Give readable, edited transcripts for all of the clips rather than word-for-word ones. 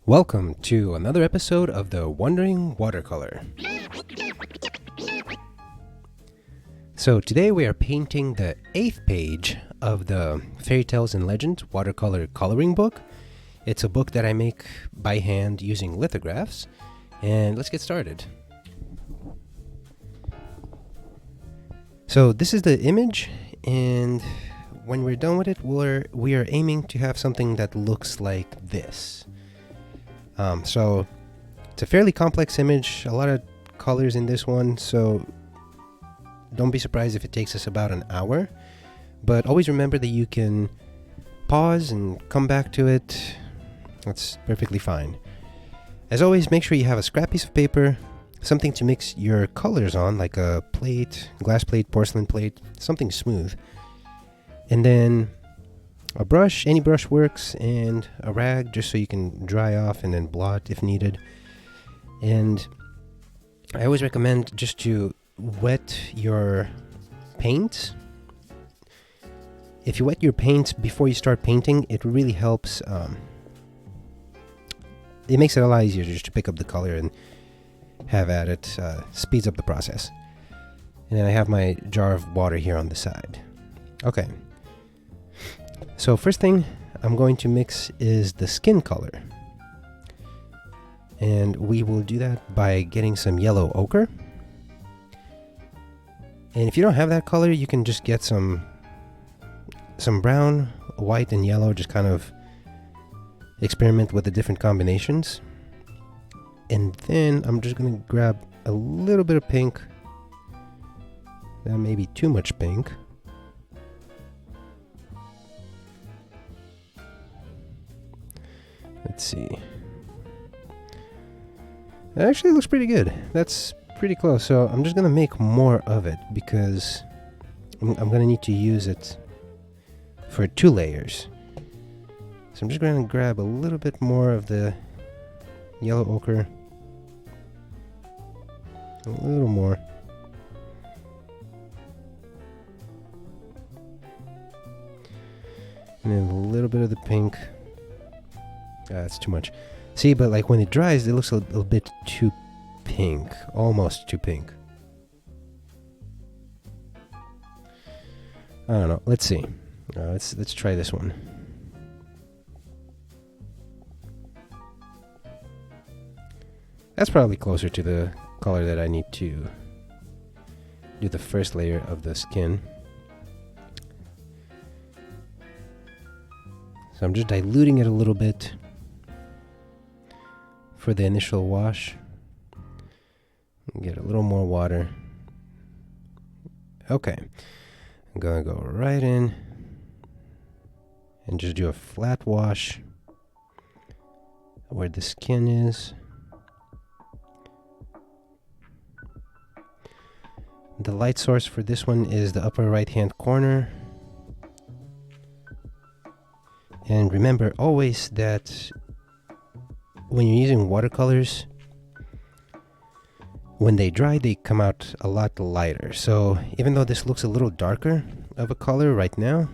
Welcome to another episode of the Wandering Watercolor. So today we are painting the 8th page of the Fairy Tales and Legends watercolor coloring book. It's a book that I make by hand using lithographs, and let's get started. So this is the image, and when we're done with it, we are aiming to have something that looks like this. So it's a fairly complex image, a lot of colors in this one, so don't be surprised if it takes us about an hour. But always remember that you can pause and come back to it. That's perfectly fine. As always, make sure you have a scrap piece of paper, something to mix your colors on, like a plate, glass plate, porcelain plate, something smooth. And then a brush, any brush works, and a rag just so you can dry off and then blot if needed. And I always recommend just to wet your paint. If you wet your paint before you start painting, it really helps. It makes it a lot easier just to pick up the color and have at it. Speeds up the process. And then I have my jar of water here on the side. Okay. So first thing I'm going to mix is the skin color. And we will do that by getting some yellow ochre. And if you don't have that color, you can just get some brown, white, and yellow. Just kind of experiment with the different combinations. And then I'm just going to grab a little bit of pink. That may be too much pink. Let's see. It actually looks pretty good. That's pretty close. So I'm just going to make more of it because I'm going to need to use it for 2 layers. So I'm just going to grab a little bit more of the yellow ochre. A little more. And then a little bit of the pink. That's too much. See, but like when it dries, it looks a little bit too pink. Almost too pink. I don't know. Let's see. Let's try this one. That's probably closer to the color that I need to do the first layer of the skin. So I'm just diluting it a little bit for the initial wash. Get a little more water. Okay. I'm gonna go right in and just do a flat wash where the skin is. The light source for this one is the upper right hand corner. And remember always that when you're using watercolors, when they dry, they come out a lot lighter. So even though this looks a little darker of a color right now,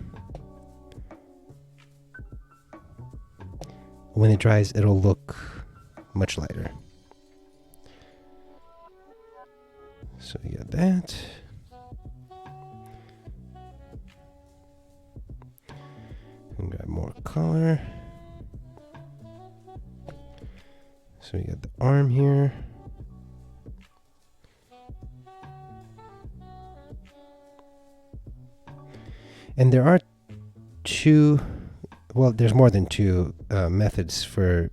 when it dries, it'll look much lighter. So you got that. And grab more color. So we got the arm here. And there are there's more than 2 methods for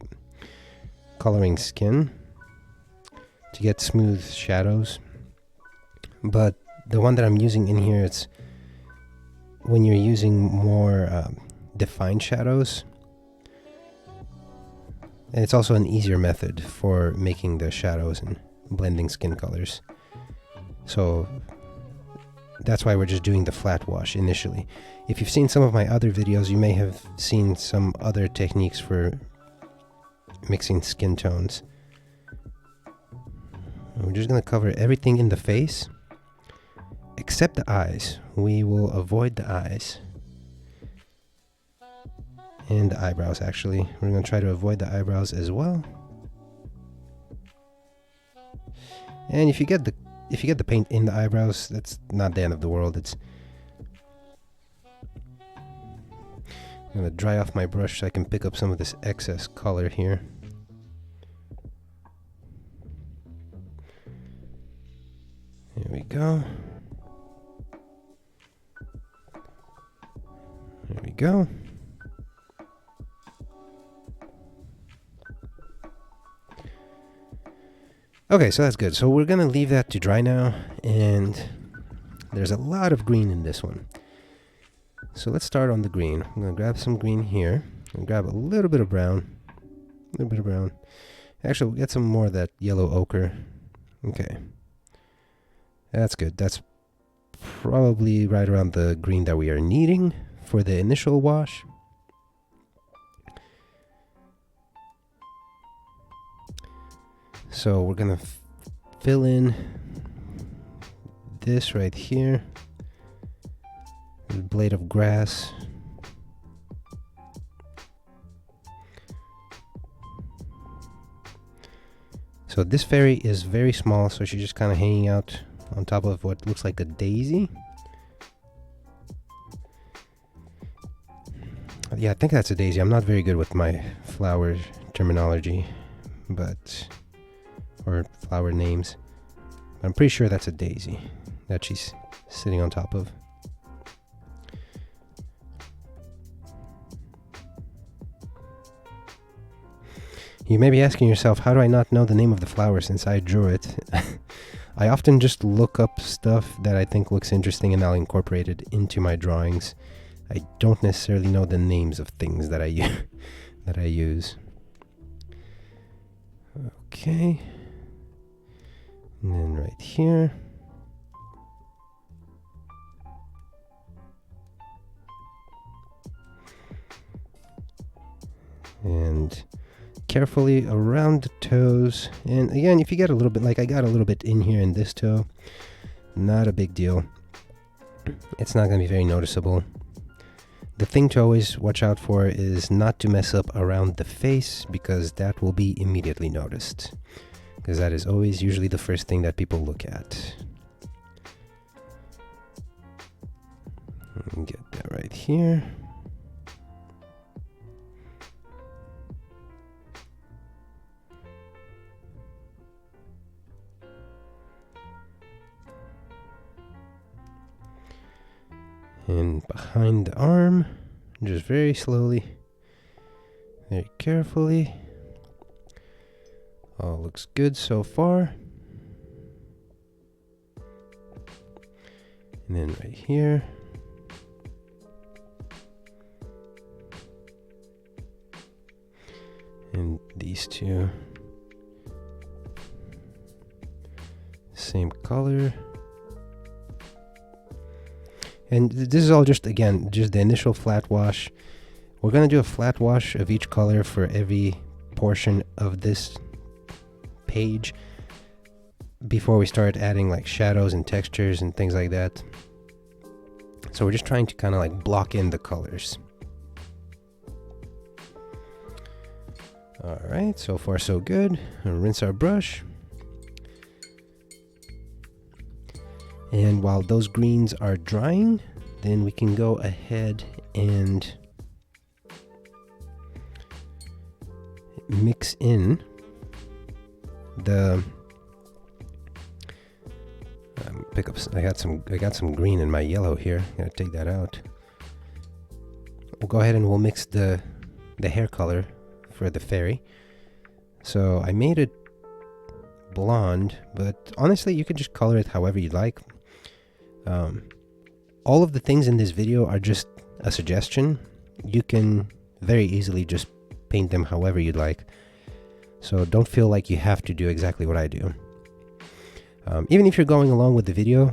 coloring skin to get smooth shadows. But the one that I'm using in here, it's when you're using more defined shadows. And it's also an easier method for making the shadows and blending skin colors. So that's why we're just doing the flat wash initially. If you've seen some of my other videos, you may have seen some other techniques for mixing skin tones. We're just going to cover everything in the face except the eyes. We will avoid the eyes. And the eyebrows, actually. We're going to try to avoid the eyebrows as well. And if you get the paint in the eyebrows, that's not the end of the world. I'm going to dry off my brush so I can pick up some of this excess color here. There we go. There we go. Okay, so that's good. So we're gonna leave that to dry now, and there's a lot of green in this one. So let's start on the green. I'm gonna grab some green here, and grab a little bit of brown. A little bit of brown. Actually, we'll get some more of that yellow ochre. Okay. That's good. That's probably right around the green that we are needing for the initial wash. So we're gonna fill in this right here, a blade of grass. So this fairy is very small, so she's just kind of hanging out on top of what looks like a daisy. Yeah, I think that's a daisy. I'm not very good with my flower terminology, or flower names. I'm pretty sure that's a daisy that she's sitting on top of. You may be asking yourself, how do I not know the name of the flower since I drew it? I often just look up stuff that I think looks interesting and I'll incorporate it into my drawings. I don't necessarily know the names of things that I use. Okay. And then right here. And carefully around the toes. And again, if you get a little bit, like I got a little bit in here in this toe, not a big deal. It's not going to be very noticeable. The thing to always watch out for is not to mess up around the face, because that will be immediately noticed. Because that is always usually the first thing that people look at. Get that right here. And behind the arm, just very slowly, very carefully. All looks good so far. And then right here. And these two. Same color. And this is all just, again, just the initial flat wash. We're going to do a flat wash of each color for every portion of this page before we start adding like shadows and textures and things like that. So we're just trying to kind of like block in the colors. Alright, so far so good. I'll rinse our brush. And while those greens are drying, then we can go ahead and mix in the I got some green in my yellow here. I'm gonna take that out. We'll go ahead and we'll mix the hair color for the fairy. So I made it blonde, but honestly you can just color it however you like. All of the things in this video are just a suggestion. You can very easily just paint them however you'd like. So don't feel like you have to do exactly what I do. Even if you're going along with the video,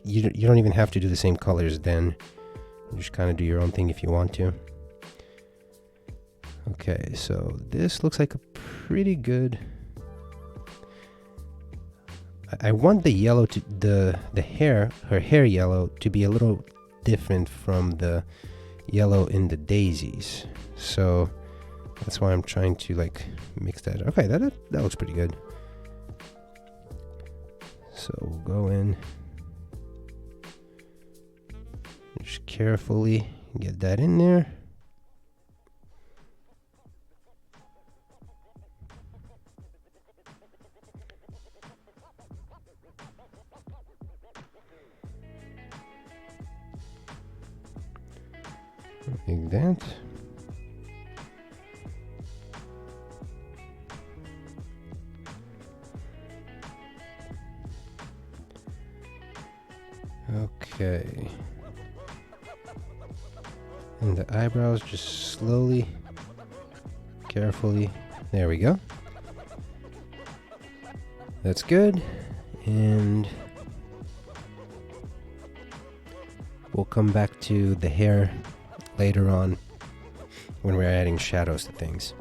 you don't even have to do the same colors then. You just kind of do your own thing if you want to. Okay, so this looks like a pretty good... I want the yellow to her hair yellow to be a little different from the yellow in the daisies. So that's why I'm trying to like mix that. Okay, that looks pretty good. So we'll go in, just carefully get that in there. Like that. Okay. And the eyebrows, just slowly, carefully. There we go. That's good. And we'll come back to the hair later on when we're adding shadows to things.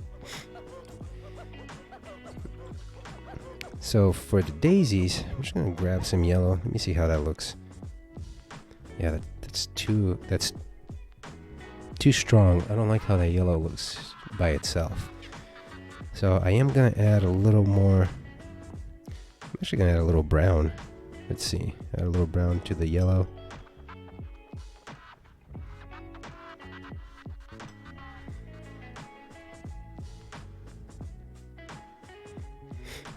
So for the daisies, I'm just gonna grab some yellow. Let me see how that looks. Yeah, that's too strong. I don't like how that yellow looks by itself. So I am gonna add a little more. I'm actually gonna add a little brown. Let's see, add a little brown to the yellow.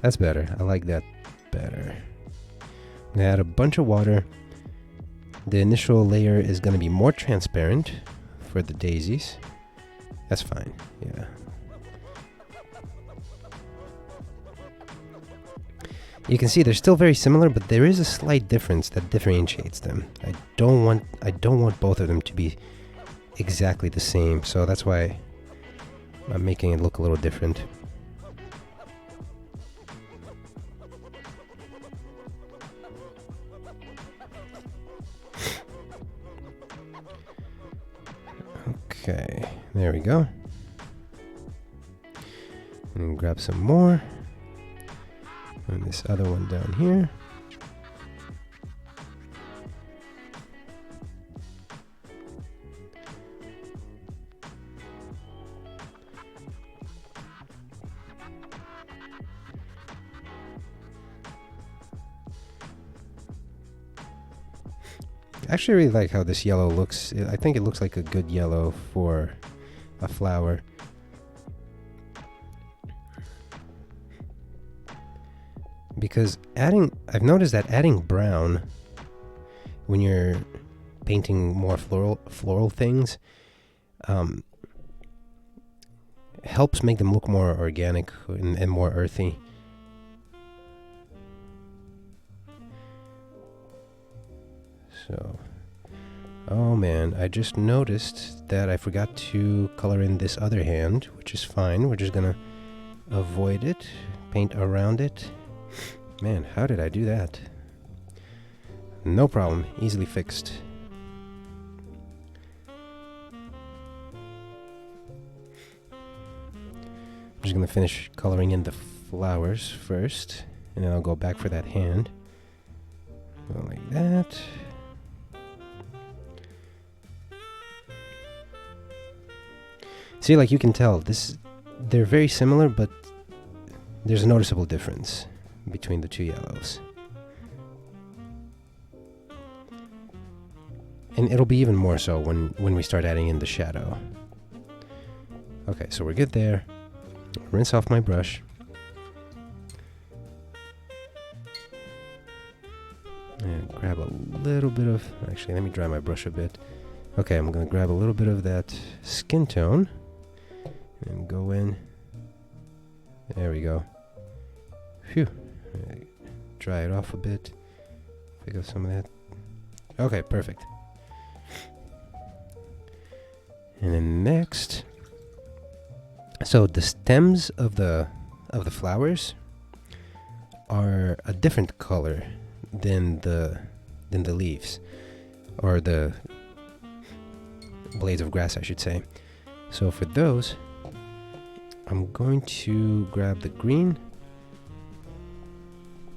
That's better. I like that better. I'm gonna add a bunch of water. The initial layer is gonna be more transparent for the daisies. That's fine, yeah. You can see they're still very similar, but there is a slight difference that differentiates them. I don't want both of them to be exactly the same, so that's why I'm making it look a little different. Okay, there we go. And grab some more. And this other one down here. I actually really like how this yellow looks. I think it looks like a good yellow for a flower. Because I've noticed that adding brown when you're painting more floral things helps make them look more organic and more earthy. So, oh man, I just noticed that I forgot to color in this other hand, which is fine. We're just gonna avoid it, paint around it. Man, how did I do that? No problem, easily fixed. I'm just gonna finish coloring in the flowers first, and then I'll go back for that hand. Go like that. See, like you can tell, they're very similar, but there's a noticeable difference between the two yellows. And it'll be even more so when we start adding in the shadow. Okay, so we're good there. Rinse off my brush. And grab a little bit of, actually let me dry my brush a bit. Okay, I'm gonna grab a little bit of that skin tone and go in. There we go. Phew. Dry it off a bit. Pick up some of that. Okay, perfect. And then next, so the stems of the flowers are a different color than the leaves, or the blades of grass, I should say. So for those, I'm going to grab the green,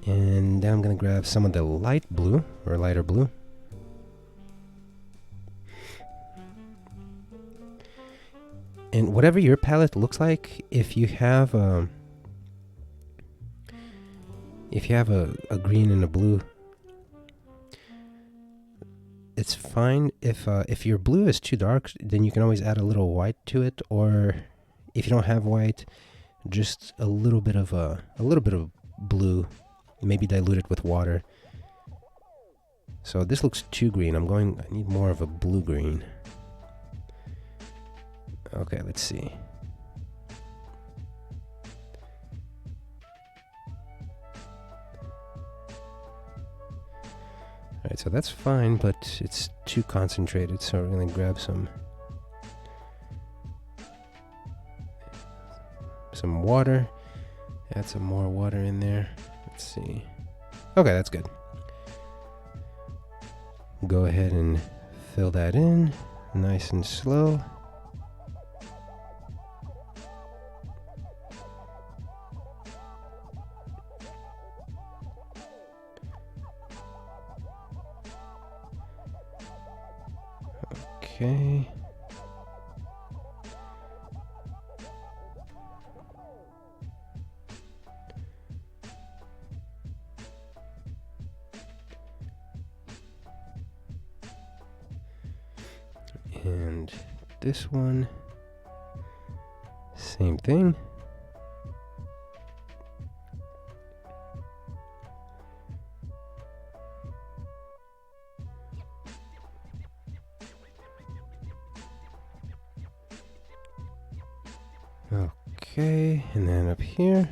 and then I'm going to grab some of the light blue, or lighter blue. And whatever your palette looks like, if you have a green and a blue, it's fine. If your blue is too dark, then you can always add a little white to it, or if you don't have white, just a little bit of blue, maybe dilute it with water. So this looks too green. I need more of a blue green. Okay, let's see. Alright, so that's fine, but it's too concentrated, so we're going to grab some water. Add some more water in there. Let's see. Okay, that's good. Go ahead and fill that in, nice and slow. Okay. And this one, same thing. Okay, and then up here.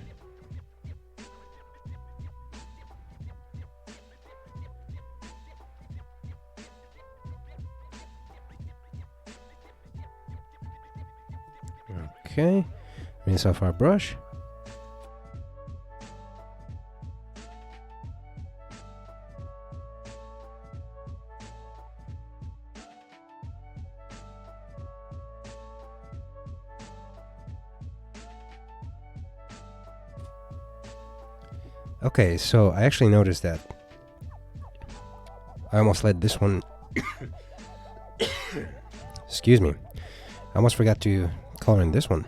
Okay, rinse off our brush. Okay, so I actually noticed that I almost let this one excuse me. I almost forgot to color in this one.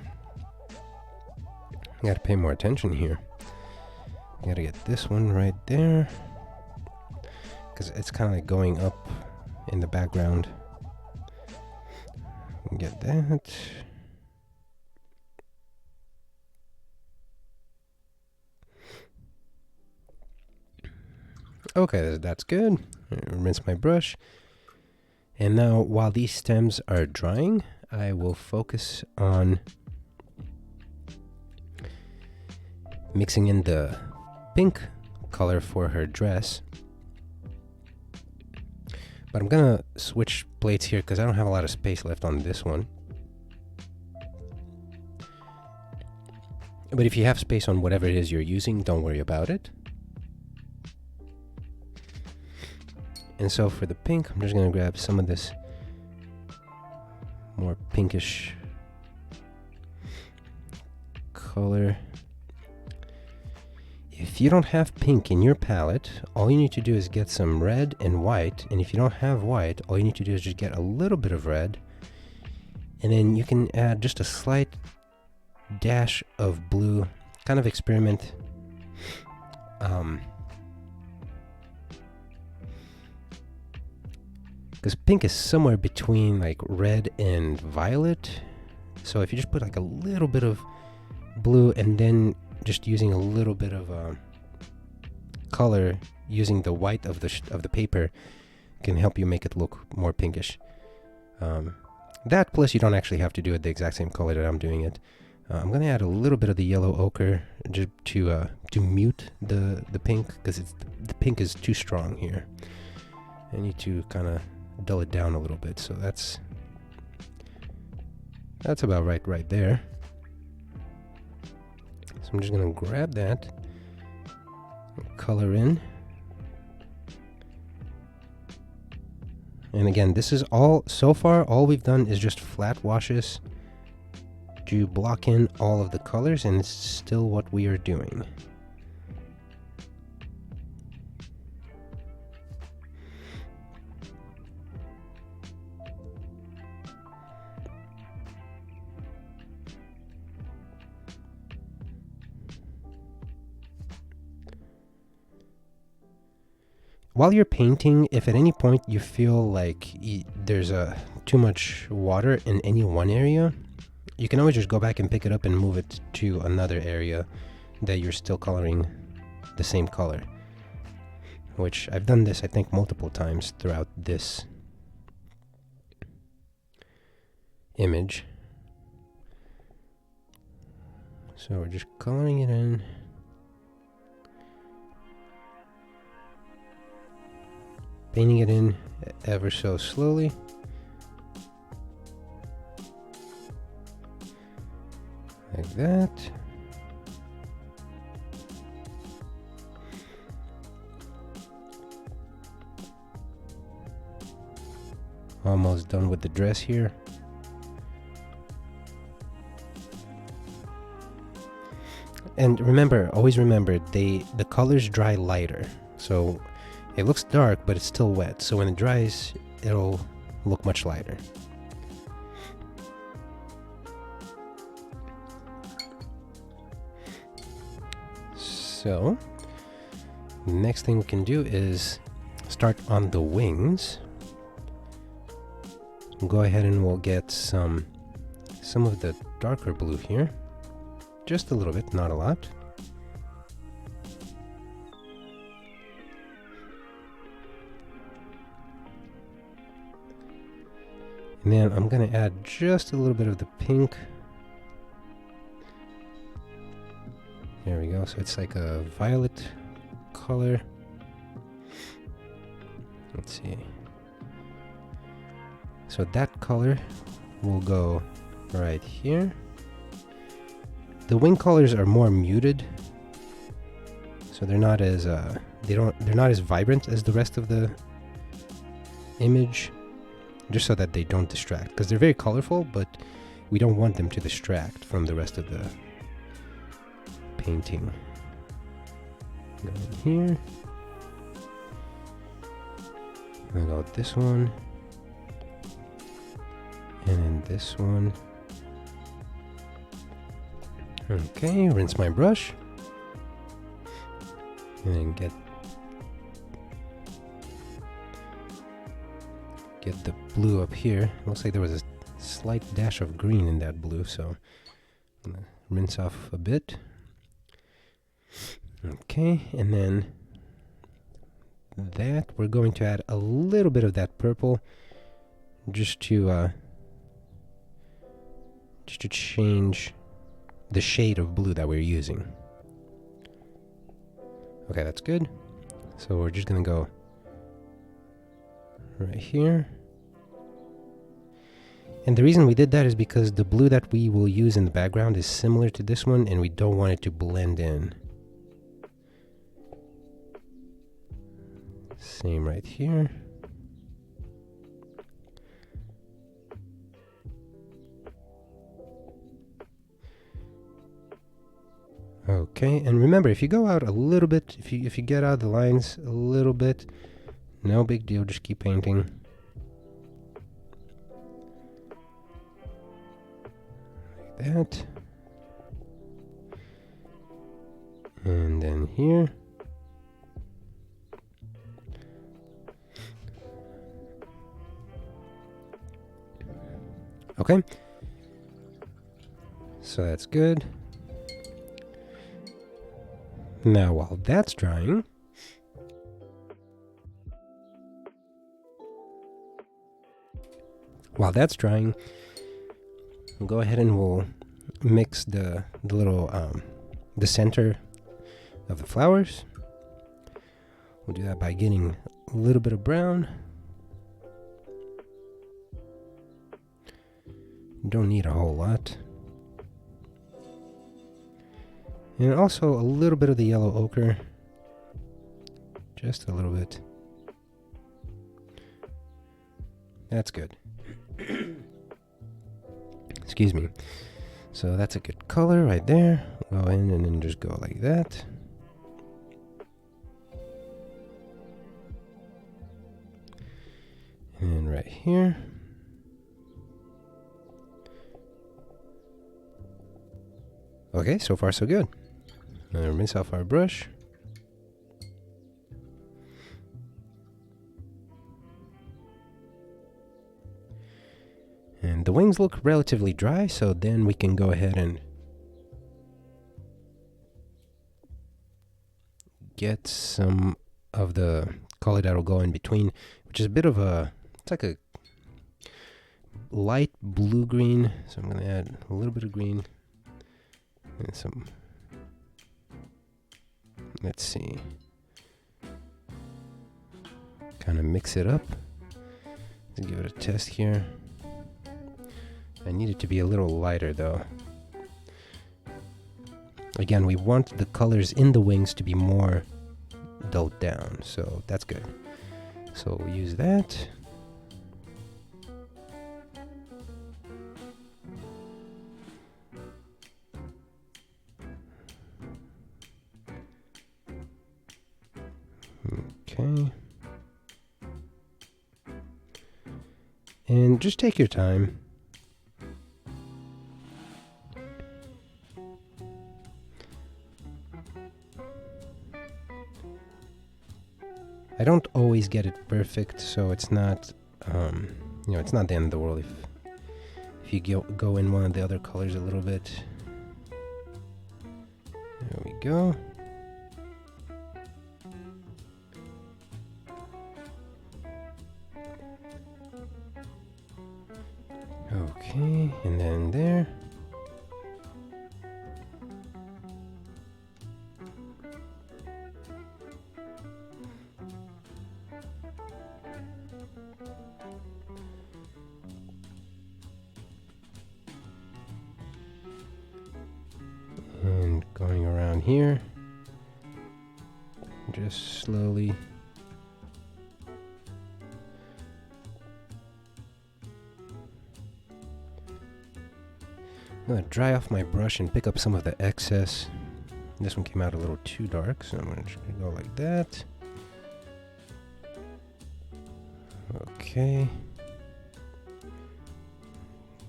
I gotta pay more attention here. I gotta get this one right there, because it's kind of like going up in the background. Get that. Okay, that's good. Rinse my brush. And now, while these stems are drying, I will focus on mixing in the pink color for her dress. But I'm gonna switch plates here because I don't have a lot of space left on this one. But if you have space on whatever it is you're using, don't worry about it. And so for the pink, I'm just gonna grab some of this more pinkish color. If you don't have pink in your palette, all you need to do is get some red and white. And if you don't have white, all you need to do is just get a little bit of red. And then you can add just a slight dash of blue. Kind of experiment. Because pink is somewhere between like red and violet. So if you just put like a little bit of blue and then just using a little bit of color using the white of the paper can help you make it look more pinkish. That plus you don't actually have to do it the exact same color that I'm doing it. I'm going to add a little bit of the yellow ochre just to mute the pink, because the pink is too strong here. I need to kind of dull it down a little bit, so that's about right there. So I'm just gonna grab that and color in. And again, this is all, so far all we've done is just flat washes to block in all of the colors, and it's still what we are doing. while you're painting, if at any point you feel like there's too much water in any one area, you can always just go back and pick it up and move it to another area that you're still coloring the same color. Which I've done this, I think, multiple times throughout this image. So we're just coloring it in. Painting it in ever so slowly. Like that. Almost done with the dress here. And remember, always remember, the colors dry lighter. So it looks dark, but it's still wet. So when it dries, it'll look much lighter. So the next thing we can do is start on the wings. We'll go ahead and we'll get some of the darker blue here. Just a little bit, not a lot. And then I'm going to add just a little bit of the pink. There we go. So it's like a violet color. Let's see. So that color will go right here. The wing colors are more muted, so they're not as they're not as vibrant as the rest of the image, just so that they don't distract, because they're very colorful, but we don't want them to distract from the rest of the painting. Go in here. I'll go with this one, and then this one. Okay, rinse my brush, and then get the blue up here. Looks like there was a slight dash of green in that blue, so I'm gonna rinse off a bit. Okay, and then that we're going to add a little bit of that purple, just to change the shade of blue that we're using. Okay, that's good. So we're just gonna go right here. And the reason we did that is because the blue that we will use in the background is similar to this one, and we don't want it to blend in. Same right here. Okay, and remember, if you go out a little bit, if you get out the lines a little bit, no big deal, just keep painting. Like that. And then here. Okay. So that's good. Now, while that's drying, we'll go ahead and we'll mix the little the center of the flowers. We'll do that by getting a little bit of brown. Don't need a whole lot. And also a little bit of the yellow ochre. Just a little bit. That's good. Excuse me. So that's a good color right there. Go in and then just go like that. And right here. Okay, so far so good. Now rinse off our brush. the wings look relatively dry, so then we can go ahead and get some of the color that will go in between, which is a bit of a, it's like a light blue-green. So I'm going to add a little bit of green and some, let's see, kind of mix it up. Let's give it a test here. I need it to be a little lighter though. Again, we want the colors in the wings to be more dulled down, so that's good. So we'll use that. Okay. And just take your time. I don't always get it perfect, so it's not, you know, it's not the end of the world if you go in one of the other colors a little bit. There we go. Okay, and then there. And going around here, just slowly. I'm gonna dry off my brush and pick up some of the excess. This one came out a little too dark, so I'm gonna just go like that. Okay.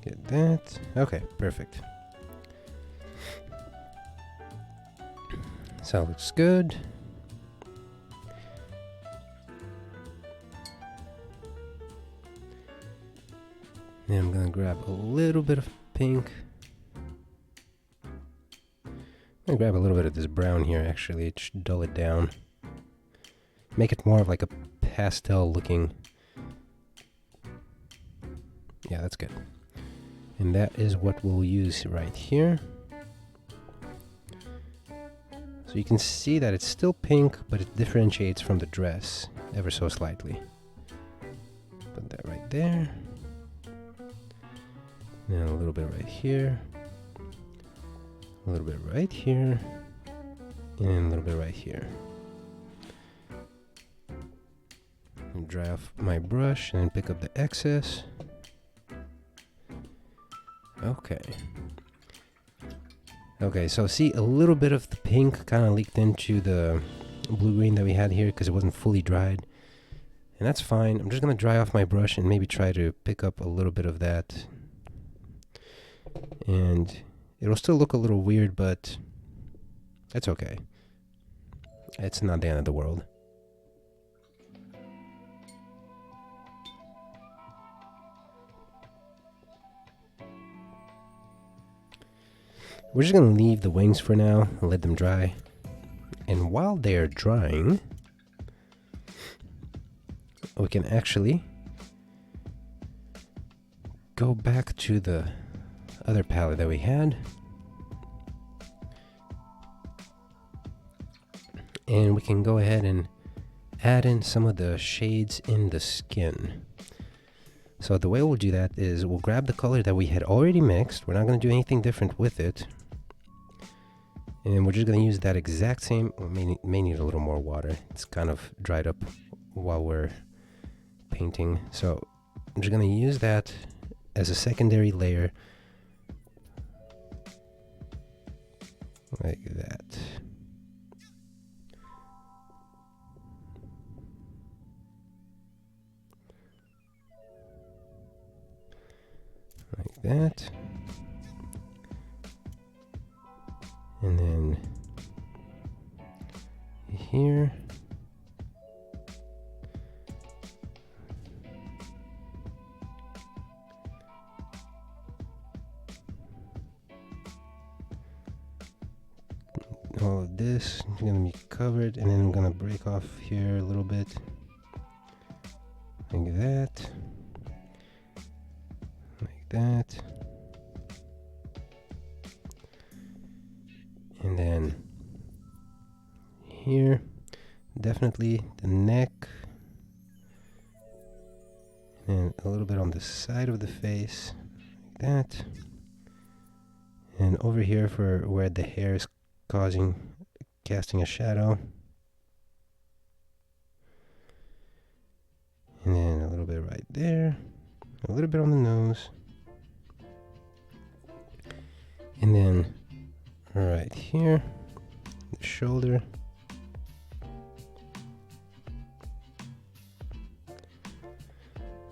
Get that. Okay, perfect. So it looks good. Then I'm gonna grab a little bit of pink. I'm gonna grab a little bit of this brown here, actually, to dull it down. Make it more of like a pastel looking. Yeah, that's good. And that is what we'll use right here. So you can see that it's still pink, but it differentiates from the dress ever so slightly. Put that right there. And a little bit right here. A little bit right here. And a little bit right here. And dry off my brush and pick up the excess. Okay. Okay, so see, a little bit of the pink kind of leaked into the blue-green that we had here because it wasn't fully dried. And that's fine. I'm just going to dry off my brush and maybe try to pick up a little bit of that. And it'll still look a little weird, but that's okay. It's not the end of the world. We're just going to leave the wings for now and let them dry. And while they're drying, we can actually go back to the other palette that we had. And we can go ahead and add in some of the shades in the skin. So the way we'll do that is we'll grab the color that we had already mixed. We're not going to do anything different with it. And we're just going to use that exact same, may need a little more water. It's kind of dried up while we're painting. So I'm just going to use that as a secondary layer. Like that. Like that. And then here. all of this is going to be covered, and then I'm going to break off here a little bit, like that, like that, and then here, definitely the neck, and a little bit on the side of the face, like that, and over here for where the hair is casting a shadow, and then a little bit right there, a little bit on the nose, and then right here, the shoulder,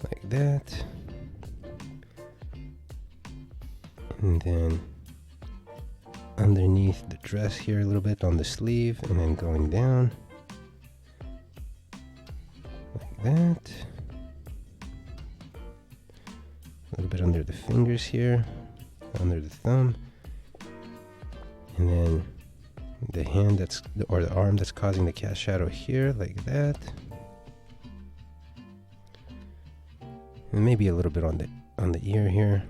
like that, and then underneath the dress here a little bit on the sleeve, and then going down like that, a little bit under the fingers here, under the thumb, and then the hand or the arm that's causing the cast shadow here, like that, and maybe a little bit on the ear here.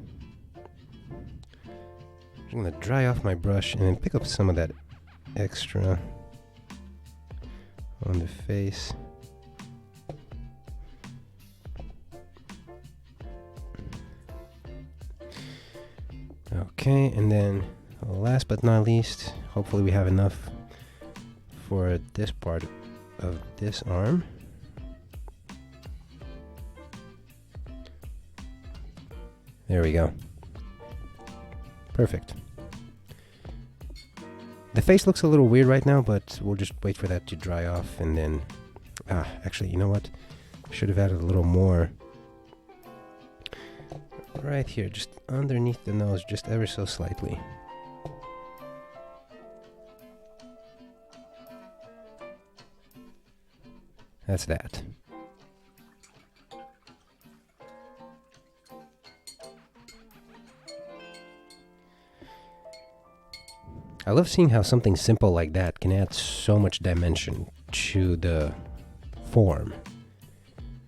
I'm going to dry off my brush and then pick up some of that extra on the face. Okay, and then last but not least, hopefully we have enough for this part of this arm. There we go. Perfect. The face looks a little weird right now, but we'll just wait for that to dry off, and then actually, you know what? I should have added a little more right here, just underneath the nose, just ever so slightly. That's that. I love seeing how something simple like that can add so much dimension to the form.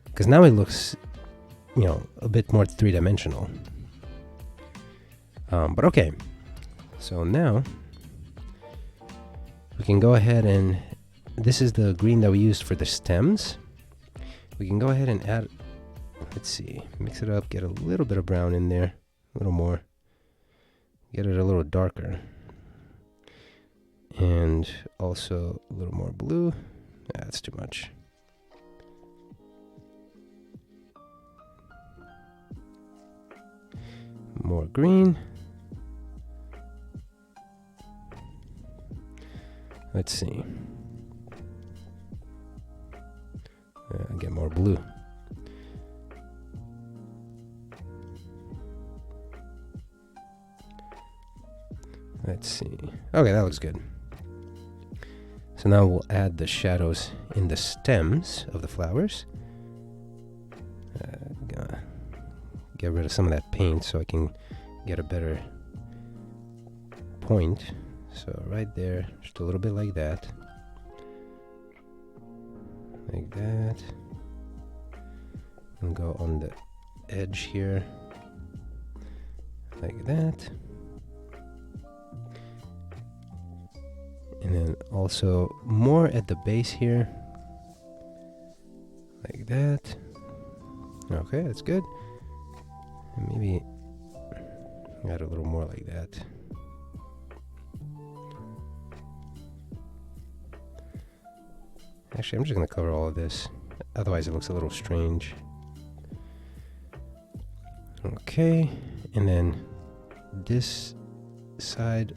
Because now it looks, you know, a bit more three-dimensional. But okay, so now we can go ahead and, this is the green that we used for the stems. We can go ahead and add, let's see, mix it up, get a little bit of brown in there, a little more, get it a little darker. And also a little more blue. That's too much. More green. Let's see. Get more blue. Let's see. Okay, that looks good. So now we'll add the shadows in the stems of the flowers. Get rid of some of that paint so I can get a better point. So right there, just a little bit like that. Like that. And go on the edge here. Like that. And then also more at the base here. Like that. Okay, that's good. And maybe add a little more like that. Actually, I'm just going to cover all of this. Otherwise, it looks a little strange. Okay, and then this side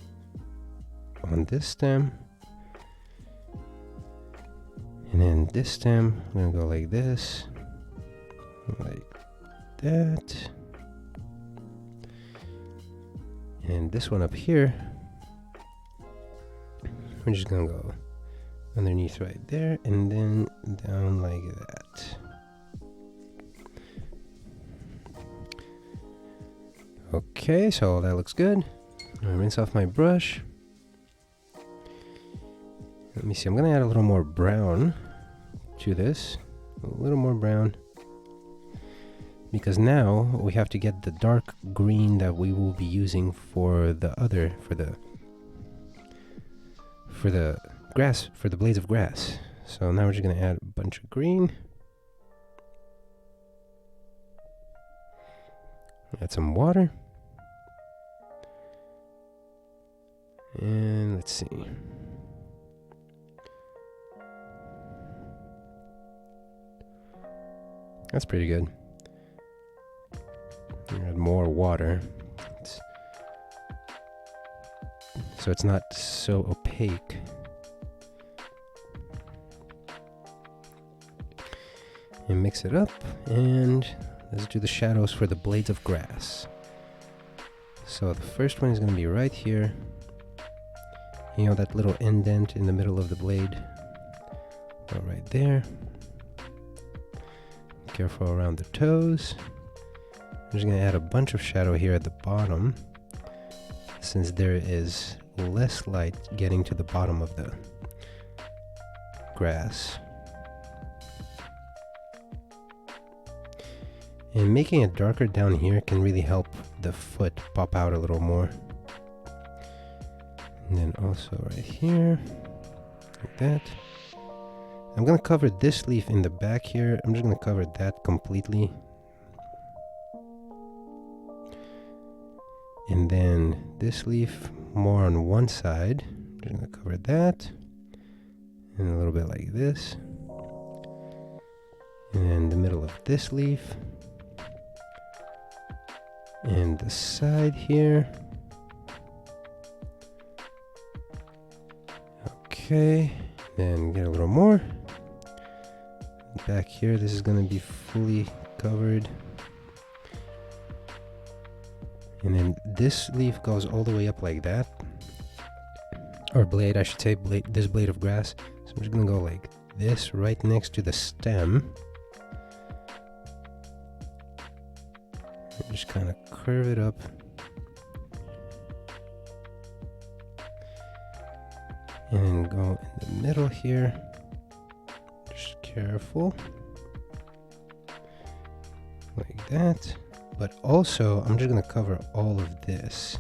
on this stem, and then this stem, I'm going to go like this, like that, and this one up here, we're just going to go underneath right there, and then down like that. Okay, so that looks good. I'm gonna rinse off my brush. Let me see, I'm gonna add a little more brown to this. A little more brown. Because now we have to get the dark green that we will be using for the grass, for the blades of grass. So now we're just gonna add a bunch of green. Add some water. And let's see. That's pretty good. Add more water. So it's not so opaque. And mix it up, and let's do the shadows for the blades of grass. So the first one is going to be right here. You know, that little indent in the middle of the blade. Go right there. Careful around the toes. I'm just going to add a bunch of shadow here at the bottom, since there is less light getting to the bottom of the grass. And making it darker down here can really help the foot pop out a little more. And then also right here, like that. I'm going to cover this leaf in the back here. I'm just going to cover that completely. And then this leaf more on one side. I'm just going to cover that. And a little bit like this. And then the middle of this leaf. And the side here. Okay, then get a little more. Back here, this is going to be fully covered. And then this leaf goes all the way up like that. Or blade, I should say, this blade of grass. So I'm just going to go like this right next to the stem. And just kind of curve it up. And go in the middle here. Just careful. Like that. But also, I'm just going to cover all of this.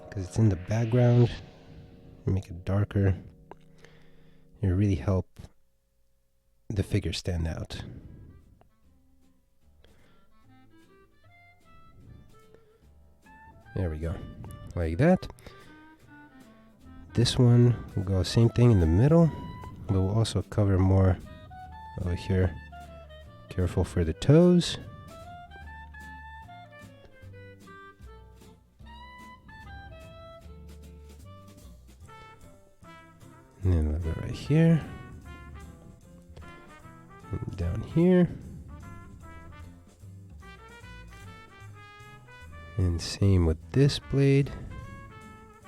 Because it's in the background. Make it darker. It really help the figure stand out. There we go. Like that. This one will go same thing in the middle, but we'll also cover more over here. Careful for the toes. And then a little bit right here. And down here. And same with this blade.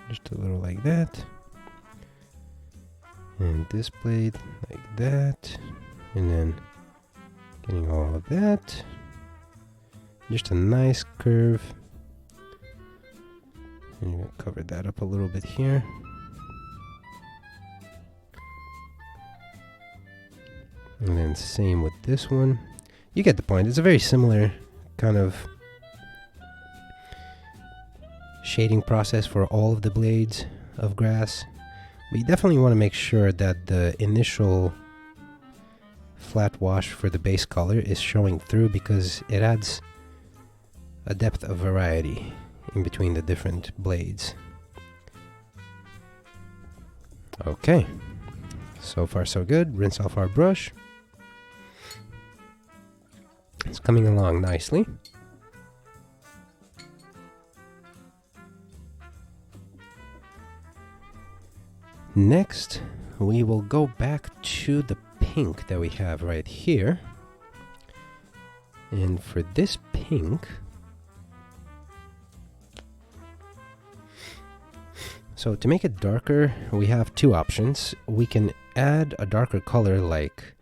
Just a little like that. And this blade like that. And then getting all of that. Just a nice curve. And you're going to cover that up a little bit here. And then same with this one. You get the point. It's a very similar kind of shading process for all of the blades of grass. But you definitely want to make sure that the initial flat wash for the base color is showing through, because it adds a depth of variety in between the different blades. Okay, so far so good. Rinse off our brush. It's coming along nicely. Next, we will go back to the pink that we have right here. And for this pink, so to make it darker, we have two options. We can add a darker color like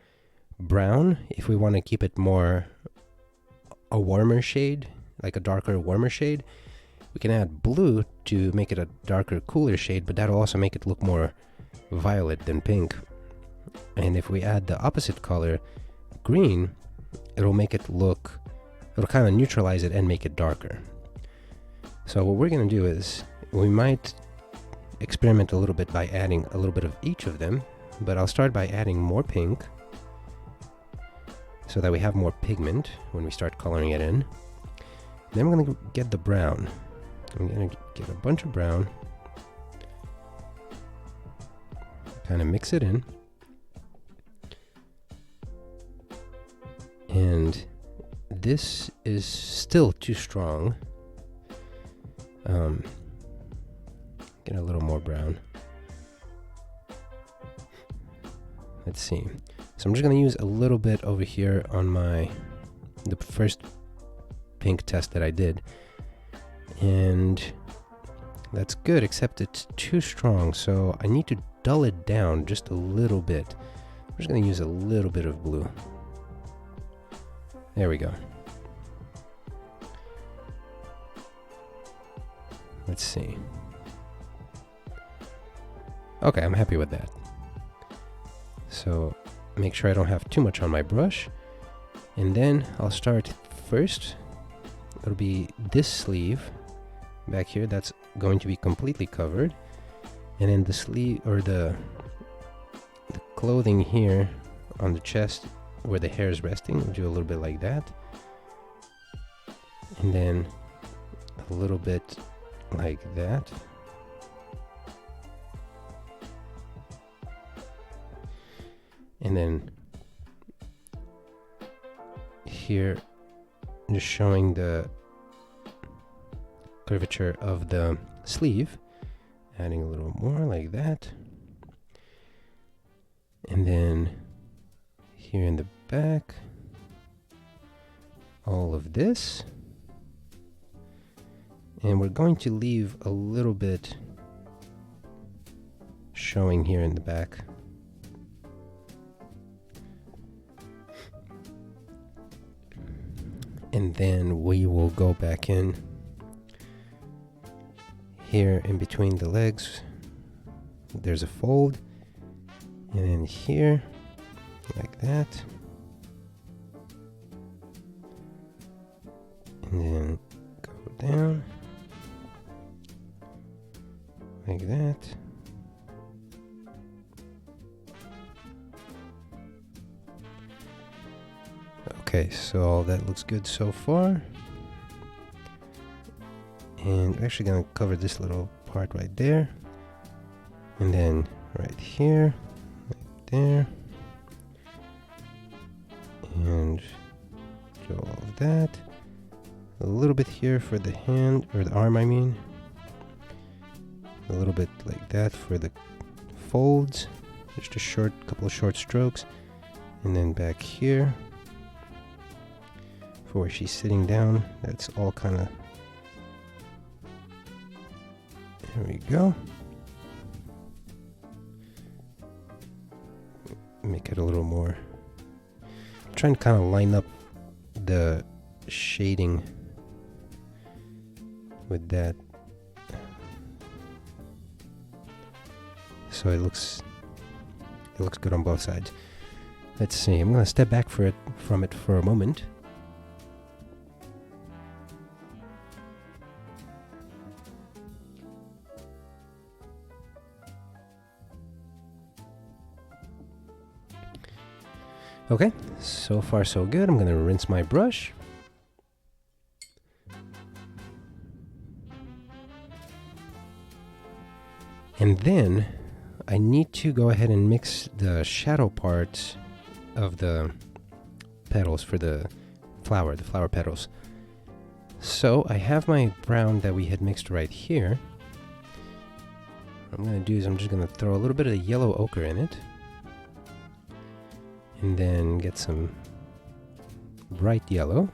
brown if we want to keep it more a warmer shade, like a darker, warmer shade. We can add blue to make it a darker, cooler shade, but that'll also make it look more violet than pink. And if we add the opposite color, green, it'll make it look, it'll kind of neutralize it and make it darker. So what we're going to do is we might experiment a little bit by adding a little bit of each of them, but I'll start by adding more pink so that we have more pigment when we start coloring it in. Then we're going to get the brown. I'm going to get a bunch of brown, kind of mix it in, and this is still too strong. Get a little more brown. Let's see. So I'm just going to use a little bit over here on the first pink test that I did. And that's good, except it's too strong. So I need to dull it down just a little bit. I'm just going to use a little bit of blue. There we go. Let's see. Okay, I'm happy with that. So make sure I don't have too much on my brush. And then I'll start first. It'll be this sleeve back here that's going to be completely covered. And then the sleeve, or the clothing here on the chest where the hair is resting, we'll do a little bit like that. And then a little bit like that. And then here, just showing the curvature of the sleeve, adding a little more like that. And then here in the back, all of this. And we're going to leave a little bit showing here in the back. And then we will go back in here in between the legs. There's a fold. And then here, like that. And then go down. Like that. Okay, so all that looks good so far. And we're actually going to cover this little part right there. And then right here, right there. And do all of that. A little bit here for the hand, or the arm I mean. A little bit like that for the folds. Just a couple of short strokes. And then back here, for where she's sitting down, that's all kind of, there we go. Make it a little more, I'm trying to kind of line up the shading with that, so it looks good on both sides. Let's see, I'm going to step back from it for a moment. Okay, so far so good. I'm going to rinse my brush. And then I need to go ahead and mix the shadow parts of the petals for the flower petals. So I have my brown that we had mixed right here. What I'm going to do is I'm just going to throw a little bit of the yellow ochre in it. And then get some bright yellow.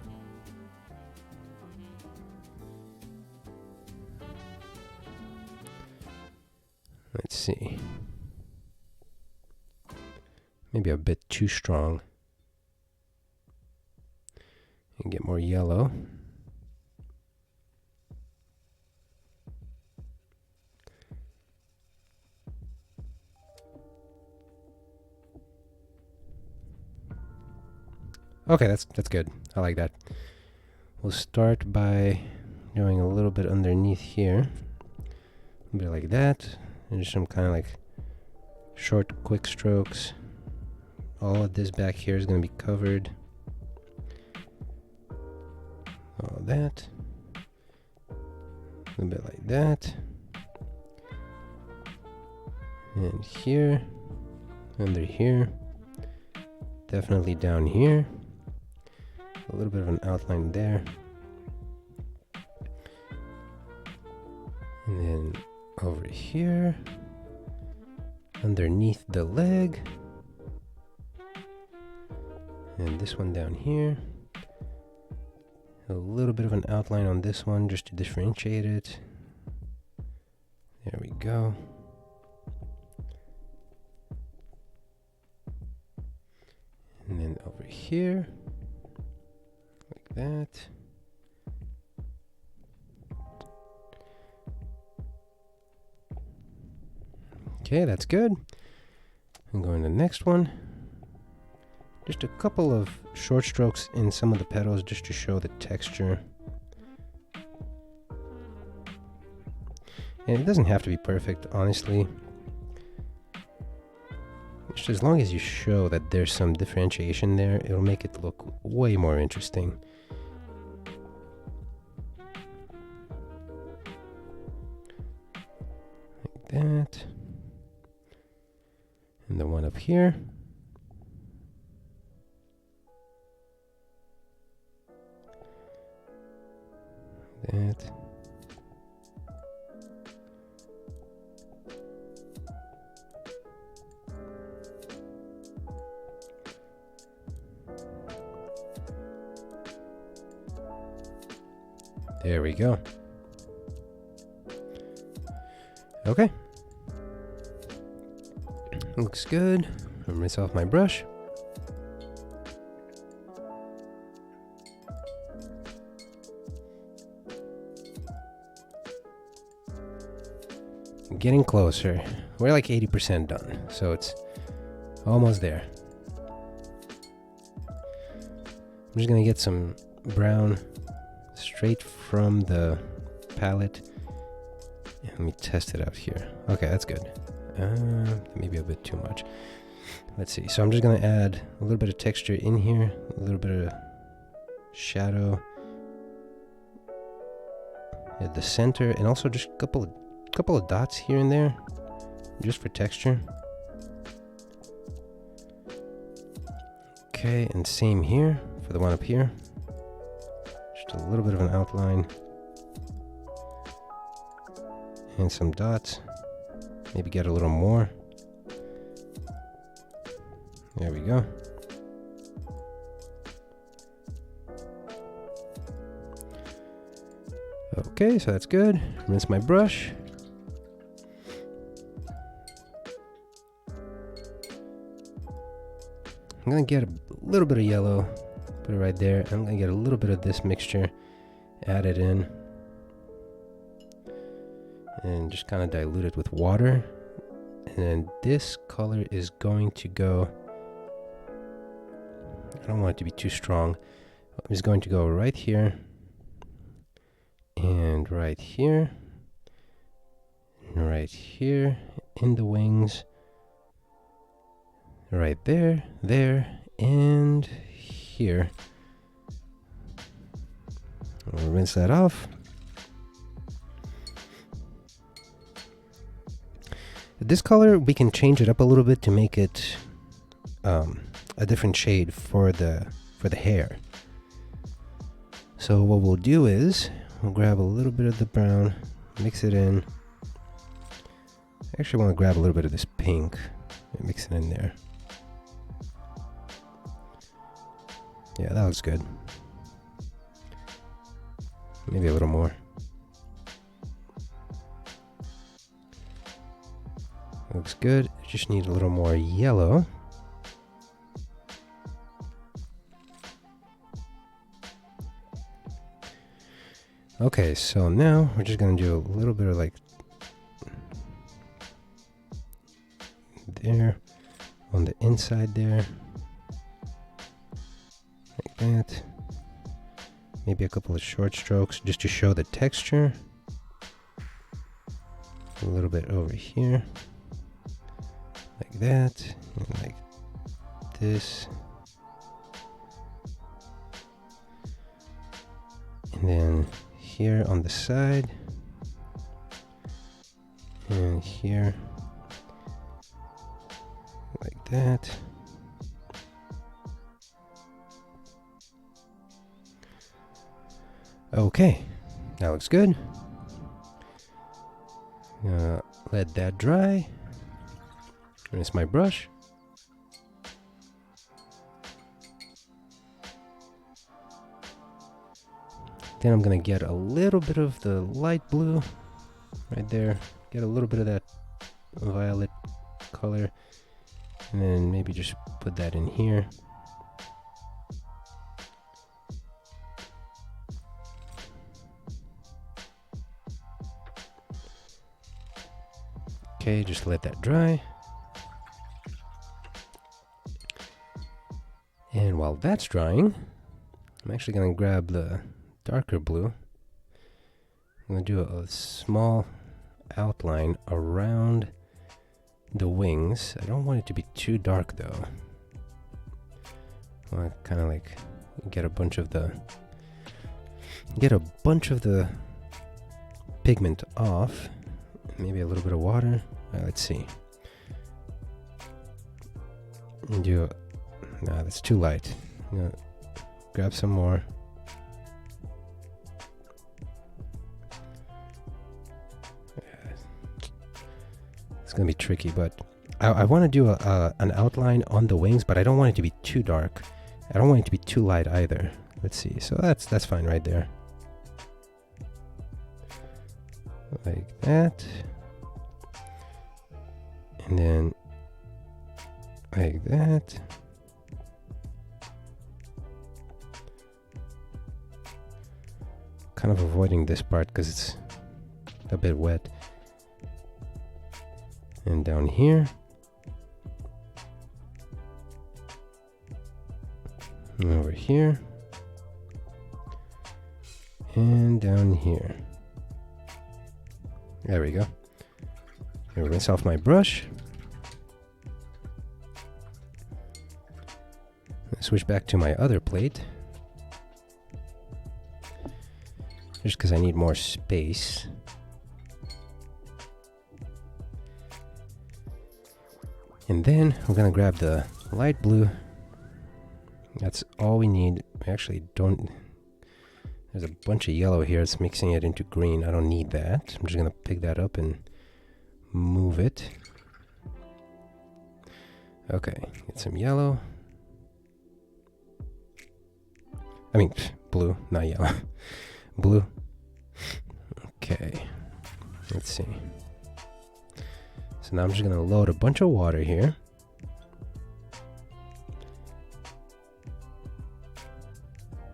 Let's see. Maybe a bit too strong. And get more yellow. Okay, that's good. I like that. We'll start by doing a little bit underneath here. A bit like that. And just some kind of like short, quick strokes. All of this back here is going to be covered. All that. A bit like that. And here. Under here. Definitely down here. A little bit of an outline there. And then over here. Underneath the leg. And this one down here. A little bit of an outline on this one just to differentiate it. There we go. And then over here, like that. Okay, that's good. I'm going to the next one. Just a couple of short strokes in some of the petals just to show the texture. And it doesn't have to be perfect, honestly. Just as long as you show that there's some differentiation there, it'll make it look way more interesting. Like that. And the one up here. That. There we go. Okay. Looks good. I'll rinse off my brush. Getting closer. We're like 80% done, so it's almost there. I'm just gonna get some brown straight from the palette. Let me test it out here. Okay, that's good. Maybe a bit too much. Let's see. So I'm just gonna add a little bit of texture in here, a little bit of shadow at the center, and also just a couple of dots here and there, just for texture. Okay, and same here for the one up here. Just a little bit of an outline and some dots. Maybe get a little more. There we go. Okay, so that's good. Rinse my brush. I'm gonna get a little bit of yellow, put it right there. I'm gonna get a little bit of this mixture, add it in, and just kind of dilute it with water. And then this color is going to go, I don't want it to be too strong. It's going to go right here, and right here, and right here in the wings. Right there, there, and here. We'll rinse that off. This color, we can change it up a little bit to make it a different shade for the hair. So what we'll do is we'll grab a little bit of the brown, mix it in. I actually want to grab a little bit of this pink and mix it in there. Yeah, that looks good. Maybe a little more. Looks good. Just need a little more yellow. Okay, so now we're just gonna do a little bit of like there on the inside there. maybe a couple of short strokes just to show the texture. A little bit over here, like that, and like this. And then here on the side, and here, like that. Okay, that looks good. Let that dry. Rinse my brush. Then I'm gonna get a little bit of the light blue right there. Get a little bit of that violet color, and then maybe just put that in here. Okay, just let that dry. And while that's drying, I'm actually gonna grab the darker blue. I'm gonna do a small outline around the wings. I don't want it to be too dark though. I want to kind of like get a bunch of the pigment off. Maybe a little bit of water. Let's see. Nah, that's too light. I'm gonna grab some more. It's gonna be tricky, but I want to do an outline on the wings, but I don't want it to be too dark. I don't want it to be too light either. Let's see. So that's fine right there. Like that. And then like that. Kind of avoiding this part because it's a bit wet. And down here. And over here. And down here. There we go. I'm gonna rinse off my brush. Switch back to my other plate. Just because I need more space. And then we're gonna grab the light blue. That's all we need. I actually don't. There's a bunch of yellow here. It's mixing it into green. I don't need that. I'm just gonna pick that up and move it. Okay, get some yellow. I mean, blue, not yellow. Blue. Okay, let's see. So now I'm just gonna load a bunch of water here.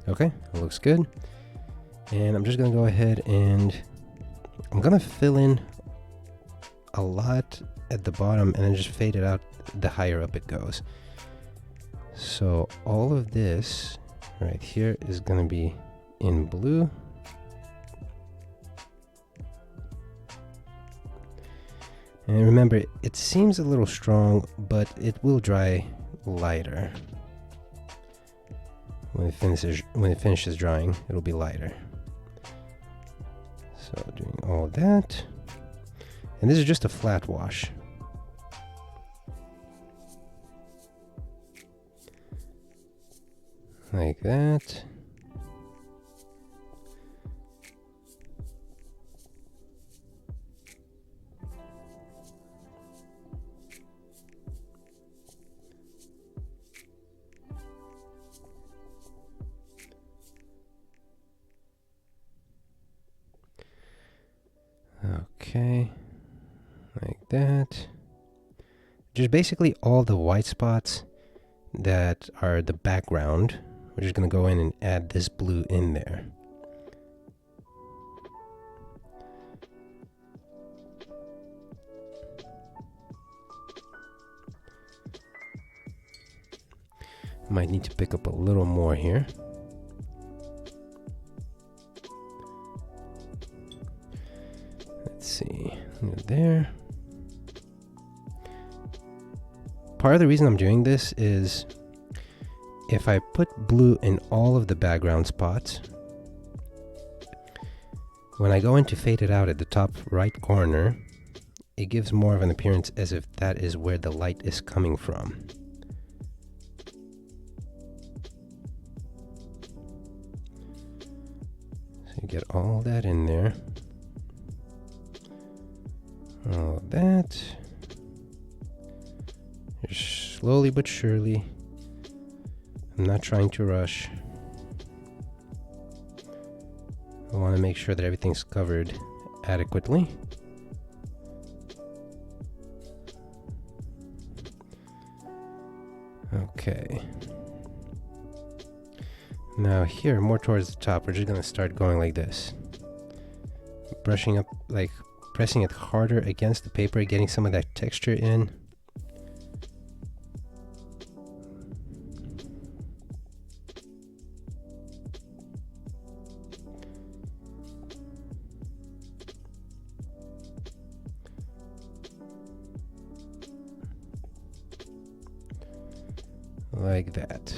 Okay, that looks good. And I'm just gonna go ahead and I'm gonna fill in a lot at the bottom and then just fade it out the higher up it goes. So all of this right here is gonna be in blue. And remember, it seems a little strong, but it will dry lighter. When it finishes drying, it'll be lighter. So doing all that. And this is just a flat wash. Like that. Okay, like that. Just basically all the white spots that are the background. We're just going to go in and add this blue in there. Might need to pick up a little more here. there. Part of the reason I'm doing this is if I put blue in all of the background spots, when I go in to fade it out at the top right corner, it gives more of an appearance as if that is where the light is coming from. So you get all that in there. All that. Just slowly but surely. I'm not trying to rush. I want to make sure that everything's covered adequately. Okay. Now here, more towards the top, we're just going to start going like this. Brushing up, like pressing it harder against the paper, getting some of that texture in. Like that.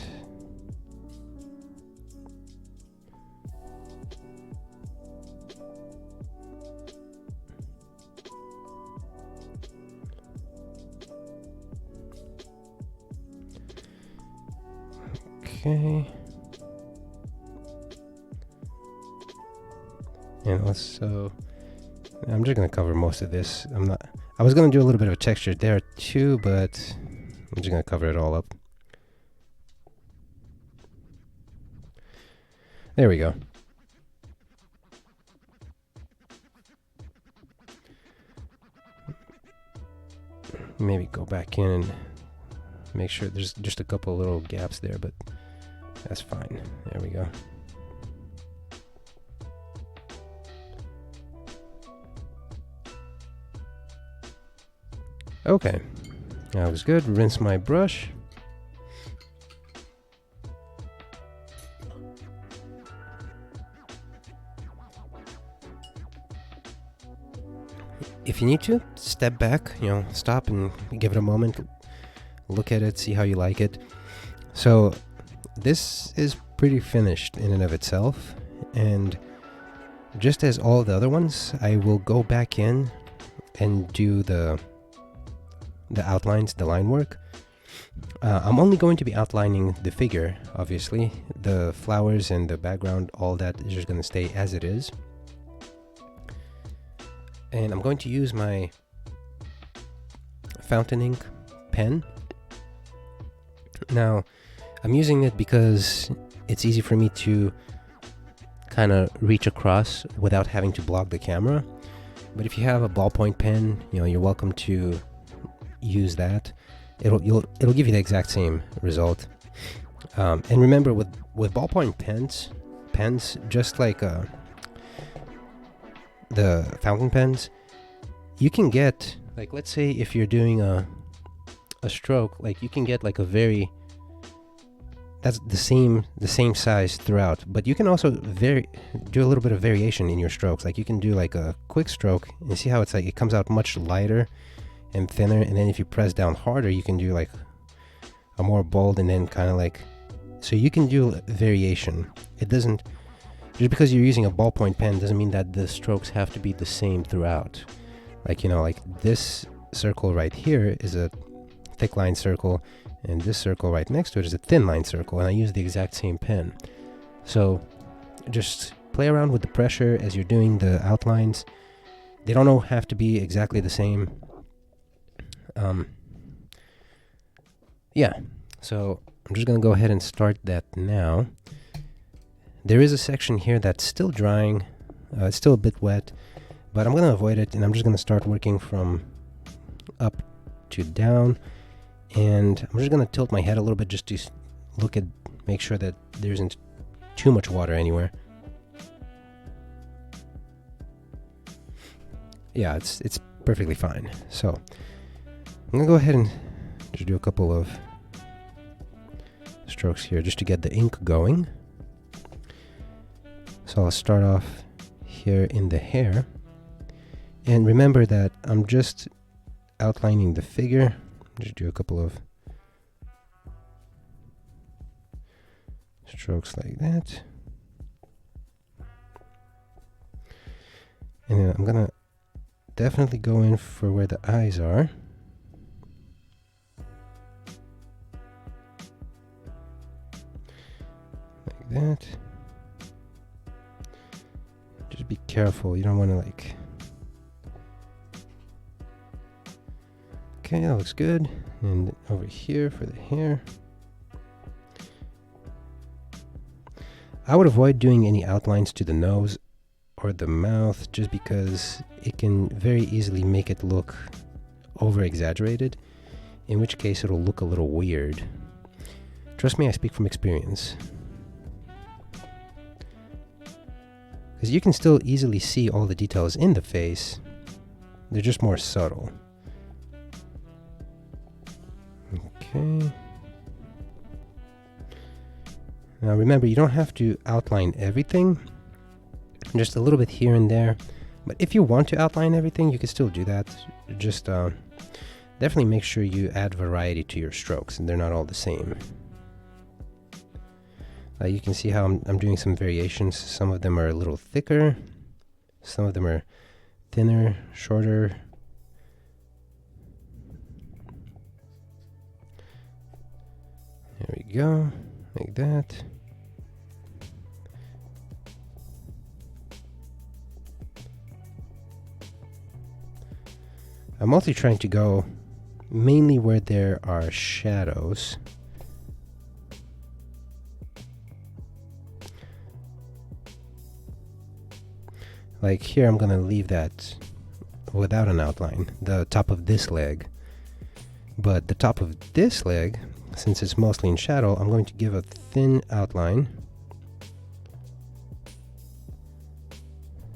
Okay. And also, I'm just gonna cover most of this. I was gonna do a little bit of a texture there too, but I'm just gonna cover it all up. There we go. Maybe go back in and make sure there's just a couple little gaps there, but that's fine. There we go. Okay, that was good. Rinse my brush. If you need to, step back, stop and give it a moment, look at it, see how you like it. So this is pretty finished in and of itself, and just as all the other ones, I will go back in and do the outlines, the line work. I'm only going to be outlining the figure, obviously. The flowers and the background, all that is just going to stay as it is. And I'm going to use my fountain ink pen. Now, I'm using it because it's easy for me to kind of reach across without having to block the camera. But if you have a ballpoint pen, you're welcome to use that. It'll give you the exact same result. And remember, with ballpoint pens, just like the fountain pens, you can get, like, let's say if you're doing a stroke, like you can get like that's the same size throughout, but you can also do a little bit of variation in your strokes. Like you can do like a quick stroke and see how it's like it comes out much lighter and thinner, and then if you press down harder, you can do like a more bold, and then kind of like, so you can do variation. It doesn't, just because you're using a ballpoint pen doesn't mean that the strokes have to be the same throughout. Like, like this circle right here is a thick line circle, and this circle right next to it is a thin line circle, and I use the exact same pen. So just play around with the pressure as you're doing the outlines. They don't have to be exactly the same. Yeah, so I'm just gonna go ahead and start that now. There is a section here that's still drying. It's still a bit wet, but I'm gonna avoid it, and I'm just gonna start working from up to down. And I'm just gonna tilt my head a little bit just to make sure that there isn't too much water anywhere. Yeah, it's perfectly fine. So I'm gonna go ahead and just do a couple of strokes here just to get the ink going. So I'll start off here in the hair, And remember that I'm just outlining the figure. Just do a couple of strokes like that. And then I'm gonna definitely go in for where the eyes are. Like that. Just be careful, you don't want to like... Okay, that looks good. And over here for the hair. I would avoid doing any outlines to the nose or the mouth just because it can very easily make it look over exaggerated, in which case it'll look a little weird. Trust me, I speak from experience. Because you can still easily see all the details in the face, they're just more subtle. Okay. Now remember, you don't have to outline everything, just a little bit here and there. But if you want to outline everything, you can still do that. Just definitely make sure you add variety to your strokes and they're not all the same. You can see how I'm doing some variations. Some of them are a little thicker, some of them are thinner, shorter. There we go, like that. I'm mostly trying to go mainly where there are shadows. Like here, I'm gonna leave that without an outline, the top of this leg. But the top of this leg, since it's mostly in shadow, I'm going to give a thin outline.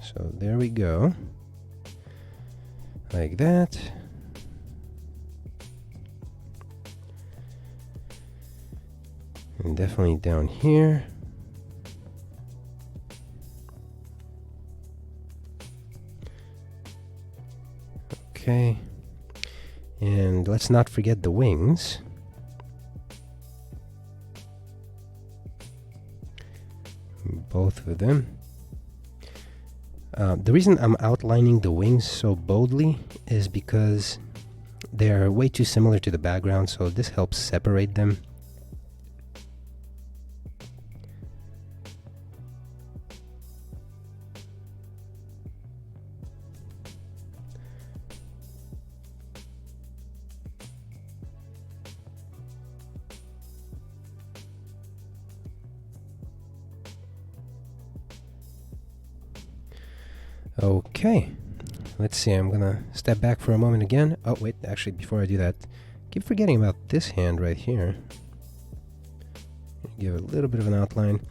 So there we go. Like that. And definitely down here. Okay. And let's not forget the wings. Both of them. The reason I'm outlining the wings so boldly is because they are way too similar to the background, so this helps separate them. Okay, let's see, I'm gonna step back for a moment again. Oh wait, actually before I do that, keep forgetting about this hand right here. Give it a little bit of an outline.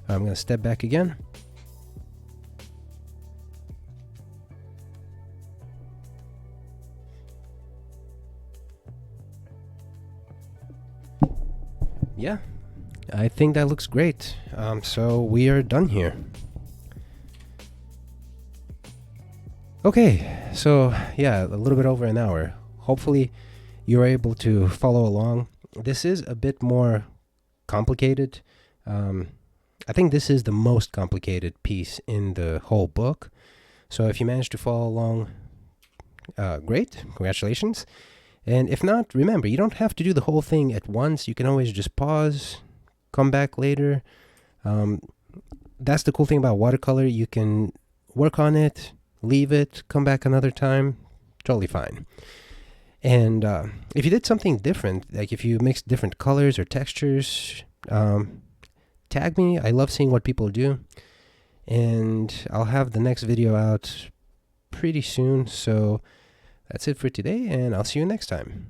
I'm gonna step back again. Yeah, I think that looks great. So we are done here. Okay, so yeah, a little bit over an hour. Hopefully you're able to follow along. This is a bit more complicated. I think this is the most complicated piece in the whole book. So if you manage to follow along, great, congratulations. And if not, remember, you don't have to do the whole thing at once. You can always just pause, come back later. That's the cool thing about watercolor. You can work on it, leave it, come back another time, totally fine. And if you did something different, like if you mixed different colors or textures, tag me. I love seeing what people do. And I'll have the next video out pretty soon. So that's it for today, and I'll see you next time.